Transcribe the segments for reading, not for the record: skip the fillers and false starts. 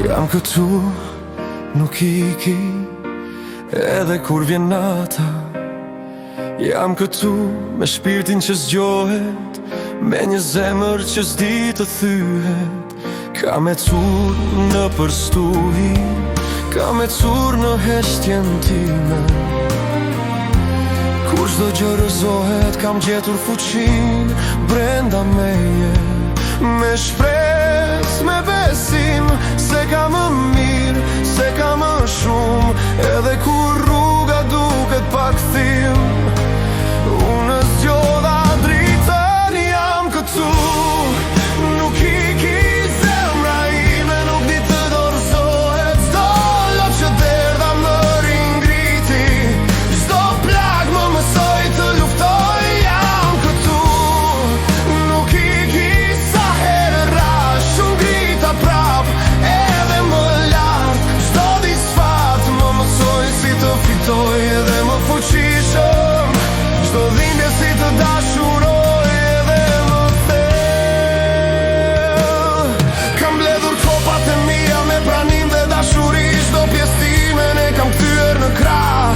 Jam këtu, nuk iki, edhe kur vjen nata. Jam këtu, me shpirtin që zgjohet, me një zemër që s'di të thyhet. Kam e cur në përstuhi, kam e cur në heshtjen time. Kur çdo gjë rëzohet, kam gjetur fuqin brenda meje. Me shpresë, me besim, se ka më mirë, se ka më shumë. Edhe kur rruga duket pak thim, unë zgjodha dritën, jam këtu. Nuk iki zemra ime, nuk di të dorëzohet. Çdo lot që derdha më ringriti, çdo plag më mësoj të luftoj. Jam këtu, nuk iki sa herë rash, unë grita prap edhe më lart. Çdo disfat më mësoj si të fitoj edhe më fuqishëm. Çdo dhimbje si të dashuroj edhe më thellë. Kam mbledhur copat e mia me pranim dhe dashuri. Çdo pjesë time ne kam kthyer në krah.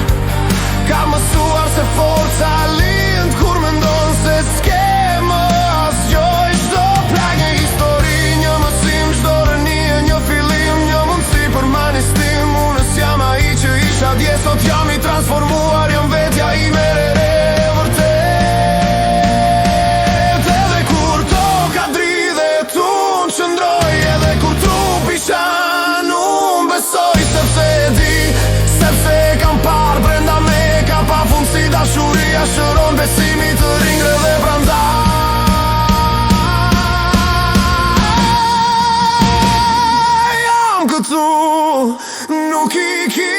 Kam mësuar se forca lind kur mendon se s'ke më asgjë. Çdo plagë e histori, një mësim, çdo rënie, një fillim, një mundësi për manistim. Unë s'jam ai që isha dje, sot jam i transformuar, jam vetja ime re vërtet. Edhe kur toka dridhet, unë qëndroj. Edhe kur trupi shan, unë besoj. Sepse e di, sepse kam parë brenda me ka pafundsi dashuria. Shëron besimi të ringre dhe prandaj jam këtu, nuk iki.